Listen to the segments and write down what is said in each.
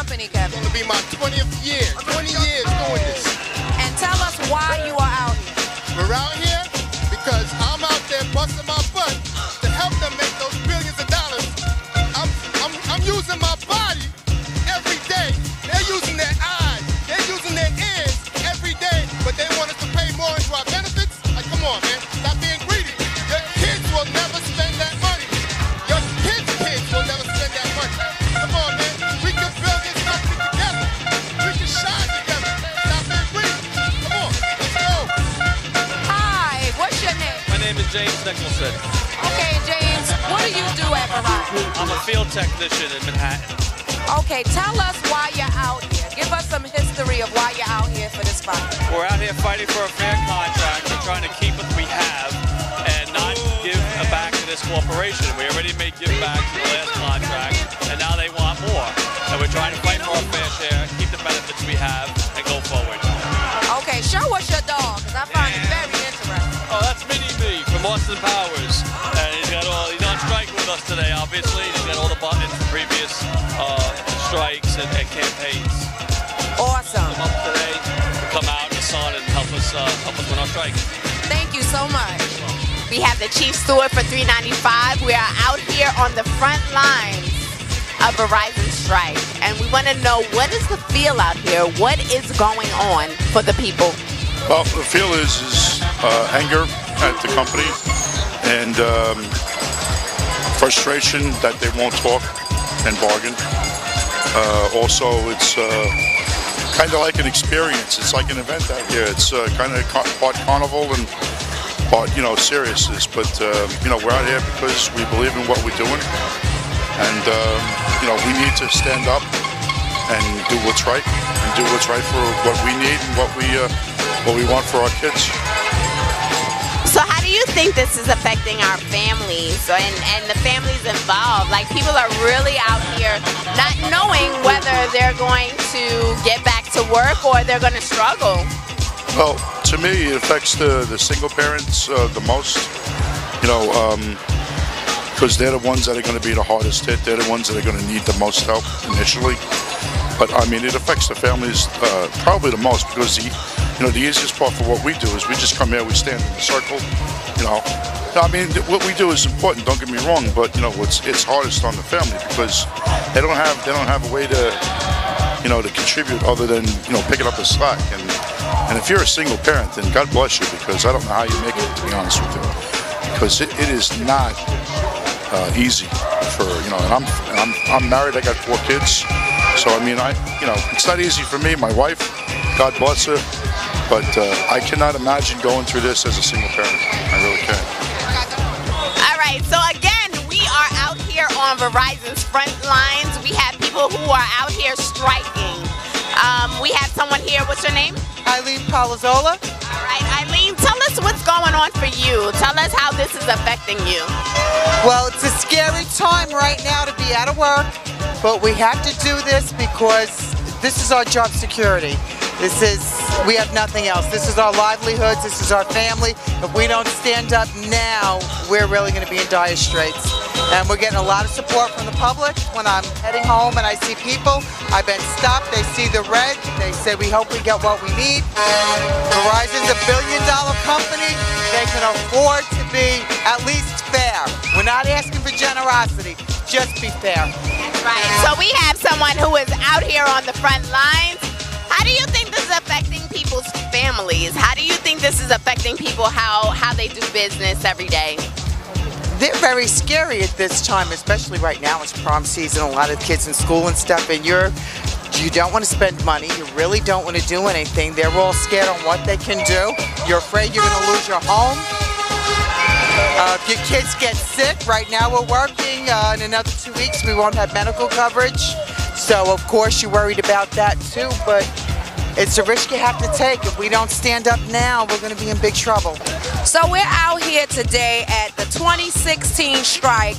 company, Kevin? It's going to be my 20th year. 20 years doing this. And tell us why you are out here. We're out here because I'm out there busting my butt to help them make those billions of dollars. I'm using my body every day. They're using their eyes. They're using their ears every day. But they want us to pay more into our benefits? Like, come on, man. Stop being greedy. Your kids will never spend that money. Your kids' kids will never spend that money. Come on, man. We can build this country together. We can shine together. Stop being greedy. Come on. Let's go. Hi, what's your name? My name is James Nicholson. Okay, James, what do you do at Verizon? I'm a field technician in Manhattan. Okay, tell us why you're out here. Give us some history of why you're out here for this fight. We're out here fighting for a fair contract. We're trying to keep what we have and not give back to this corporation. We already made give back to the last contract, and now they want more. And we're trying to fight for our fair share, keep the benefits we have, and go forward. Okay, show us your dog, because I find it very interesting. Oh, that's Mini-Me from Austin Powers. And he's on strike with us today, obviously. He's got all the buttons from previous strikes and campaigns. Awesome. Come up today to come out in the sun and help us win our strike. Thank you so much. We have the Chief Steward for 395. We are out here on the front lines of Verizon strike, and we want to know, what is the feel out here? What is going on for the people? Well, the feel is anger at the company and frustration that they won't talk and bargain. Also, it's kind of like an experience. It's like an event out here. It's kind of part carnival and part, seriousness. But, we're out here because we believe in what we're doing. And, we need to stand up and do what's right. And do what's right for what we need and what we want for our kids. So how do you think this is affecting our families and the families involved? Like, people are really out here not knowing whether they're going to get back to work or they're going to struggle. Well, to me, it affects the single parents the most, because they're the ones that are going to be the hardest hit. They're the ones that are going to need the most help initially. But, it affects the families probably the most because the easiest part for what we do is we just come here, we stand in a circle, what we do is important, don't get me wrong, but, it's hardest on the family because they don't have a way to, to contribute other than, picking up the slack. And if you're a single parent, then God bless you, because I don't know how you make it, to be honest with you. Because it is not easy for, and I'm married, I got 4 kids. So, it's not easy for me, my wife, God bless her, but I cannot imagine going through this as a single parent. I really can't. All right, so again, we are out here on Verizon's front lines. We have people who are out here striking. We have someone here. What's your name? Eileen Palazzola. All right, Eileen, tell us what's going on for you. Tell us how this is affecting you. Well, it's a scary time right now to be out of work, but we have to do this because this is our job security. We have nothing else. This is our livelihoods. This is our family. If we don't stand up now, we're really going to be in dire straits. And we're getting a lot of support from the public. When I'm heading home and I see people, I've been stopped. They see the red. They say, we hope we get what we need. Verizon's a billion-dollar company. They can afford to be at least fair. We're not asking for generosity. Just be fair. That's right. So we have someone who is out here on the front lines. How do you think this is affecting people's families? How do you think this is affecting people, how they do business every day? They're very scary at this time, especially right now. It's prom season, a lot of kids in school and stuff, and you don't want to spend money. You really don't want to do anything. They're all scared on what they can do. You're afraid you're going to lose your home. If your kids get sick, right now we're working. In another 2 weeks, we won't have medical coverage. So, of course, you're worried about that, too. But it's a risk you have to take. If we don't stand up now, we're going to be in big trouble. So we're out here today at the 2016 strike,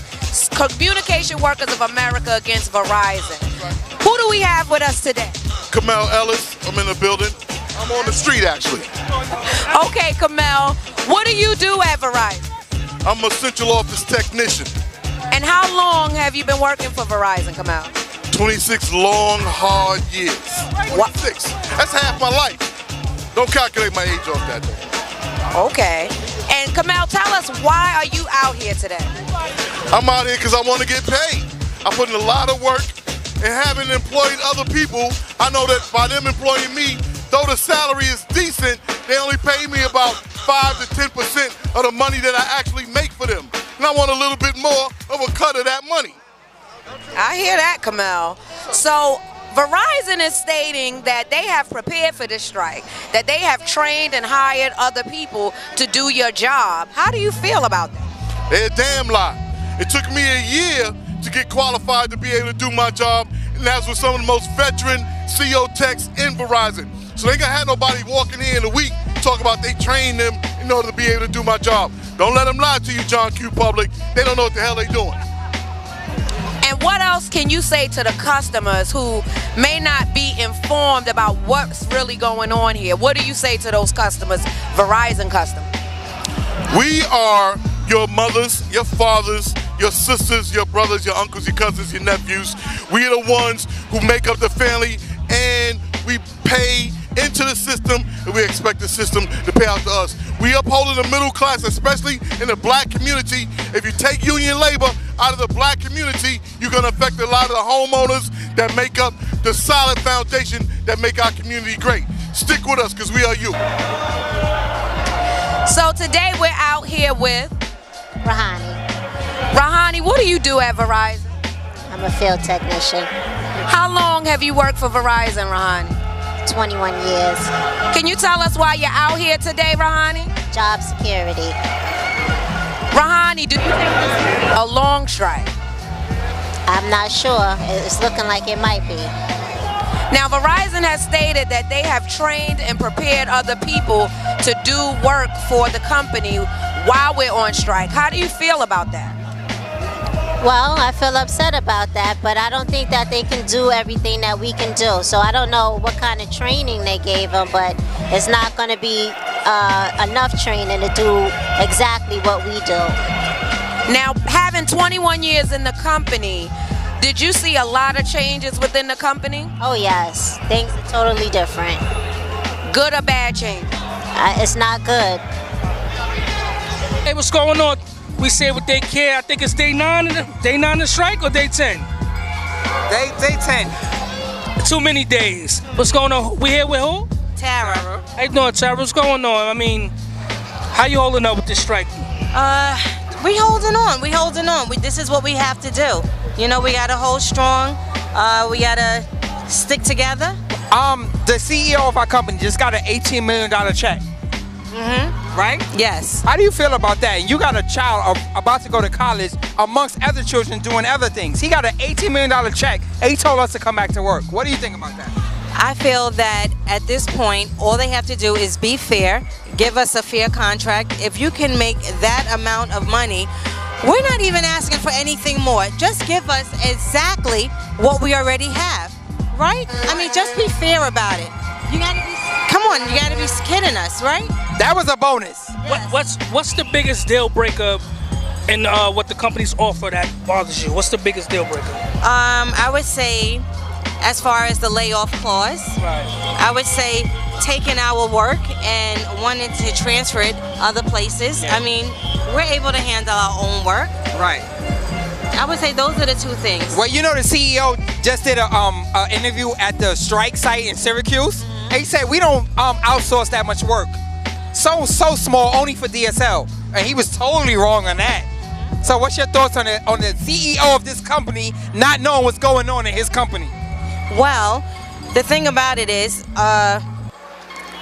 Communication Workers of America against Verizon. Who do we have with us today? Kamel Ellis, I'm in the building. I'm on the street, actually. Okay, Kamel, what do you do at Verizon? I'm a central office technician. And how long have you been working for Verizon, Kamel? 26 long, hard years. 26. That's half my life. Don't calculate my age off that day. Okay. And Kamel, tell us, why are you out here today? I'm out here because I want to get paid. I put in a lot of work, and having employed other people, I know that by them employing me, though the salary is decent, they only pay me about 5 to 10% of the money that I actually make for them. And I want a little bit more of a cut of that money. I hear that, Kamel. So Verizon is stating that they have prepared for this strike, that they have trained and hired other people to do your job. How do you feel about that? They're a damn lie. It took me a year to get qualified to be able to do my job, and that's with some of the most veteran CO techs in Verizon. So they ain't gonna have nobody walking here in a week talk about they trained them in order to be able to do my job. Don't let them lie to you, John Q. Public. They don't know what the hell they doing. And what else can you say to the customers who may not be informed about what's really going on here? What do you say to those customers, Verizon customers? We are your mothers, your fathers, your sisters, your brothers, your uncles, your cousins, your nephews. We are the ones who make up the family, and we pay into the system, and we expect the system to pay out to us. We uphold the middle class, especially in the black community. If you take union labor out of the black community, you're gonna affect a lot of the homeowners that make up the solid foundation that make our community great. Stick with us, because we are you. So today we're out here with Rahani. Rahani. What do you do at Verizon? I'm a field technician. How long have you worked for Verizon, Rahani? 21 years. Can you tell us why you're out here today, Rahani? Job security. Rahani, do you think this is a long strike? I'm not sure. It's looking like it might be. Now, Verizon has stated that they have trained and prepared other people to do work for the company while we're on strike. How do you feel about that? Well, I feel upset about that, but I don't think that they can do everything that we can do. So I don't know what kind of training they gave them, but it's not going to be enough training to do exactly what we do. Now, having 21 years in the company, did you see a lot of changes within the company? Oh, yes. Things are totally different. Good or bad changes? It's not good. Hey, what's going on? We say what they care. I think it's day 9 of strike or day 10? Day 10. Too many days. What's going on? We here with who? Tara. How you doing, Tara? What's going on? I mean, how you holding up with this strike? We holding on. We holding on. This is what we have to do. You know, we gotta hold strong. We gotta stick together. The CEO of our company just got an $18 million check. Right? Yes. How do you feel about that? You got a child about to go to college amongst other children doing other things. He got an $18 million check and he told us to come back to work. What do you think about that? I feel that at this point, all they have to do is be fair, give us a fair contract. If you can make that amount of money, we're not even asking for anything more. Just give us exactly what we already have, right? I mean, just be fair about it. You gotta be, come on, you gotta be kidding us, right? That was a bonus. Yes. What's the biggest deal breaker in what the company's offer that bothers you? What's the biggest deal breaker? I would say, as far as the layoff clause, Right. I would say taking our work and wanting to transfer it other places. Yeah. I mean, we're able to handle our own work. Right. I would say those are the two things. Well, you know, the CEO just did a interview at the strike site in Syracuse. And he said we don't outsource that much work. So small, only for DSL. And he was totally wrong on that. So what's your thoughts on the CEO of this company not knowing what's going on in his company? Well, the thing about it is,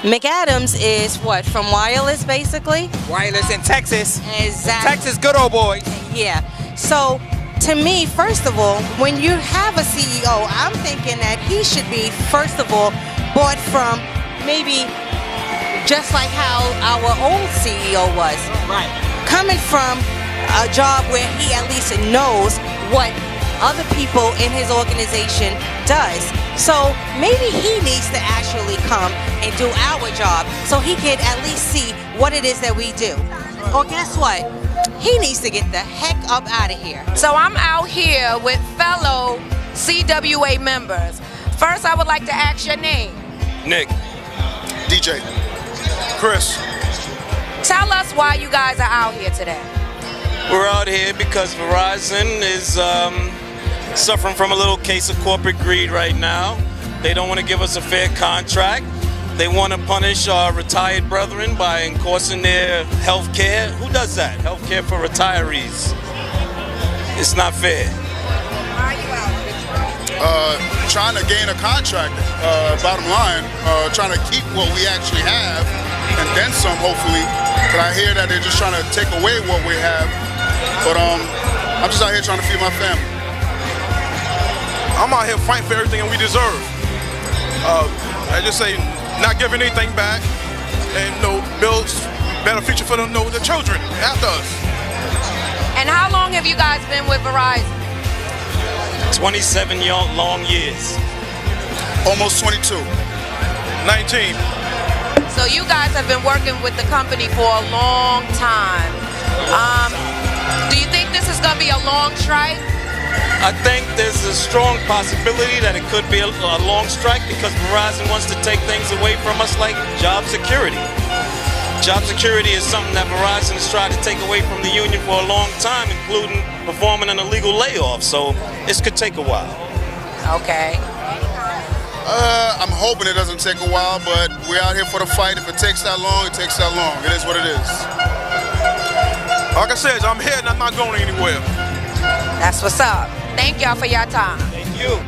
McAdams is what, from Wireless basically? Wireless in Texas. Exactly. Texas, good old boy. Yeah. So, to me, first of all, when you have a CEO, I'm thinking that he should be, first of all, bought from maybe just like how our old CEO was. Right. Coming from a job where he at least knows what other people in his organization does. So maybe he needs to actually come and do our job so he can at least see what it is that we do. Or guess what? He needs to get the heck up out of here. So I'm out here with fellow CWA members. First, I would like to ask your name. Nick. DJ. Chris. Tell us why you guys are out here today. We're out here because Verizon is suffering from a little case of corporate greed right now. They don't want to give us a fair contract. They want to punish our retired brethren by enforcing their health care. Who does that? Health care for retirees. It's not fair. Trying to gain a contract, bottom line, trying to keep what we actually have and then some, hopefully. But I hear that they're just trying to take away what we have. But I'm just out here trying to feed my family. I'm out here fighting for everything we deserve. I just say not giving anything back and build better future for the children after us. And how long have you guys been with Verizon? 27 long years. Almost 22. 19. So you guys have been working with the company for a long time. Do you think this is going to be a long strike? I think there's a strong possibility that it could be a long strike because Verizon wants to take things away from us like job security. Job security is something that Verizon has tried to take away from the union for a long time, including performing an illegal layoff. So this could take a while. Okay. I'm hoping it doesn't take a while, but we're out here for the fight. If it takes that long, it takes that long. It is what it is. Like I said, I'm here and I'm not going anywhere. That's what's up. Thank y'all for your time. Thank you.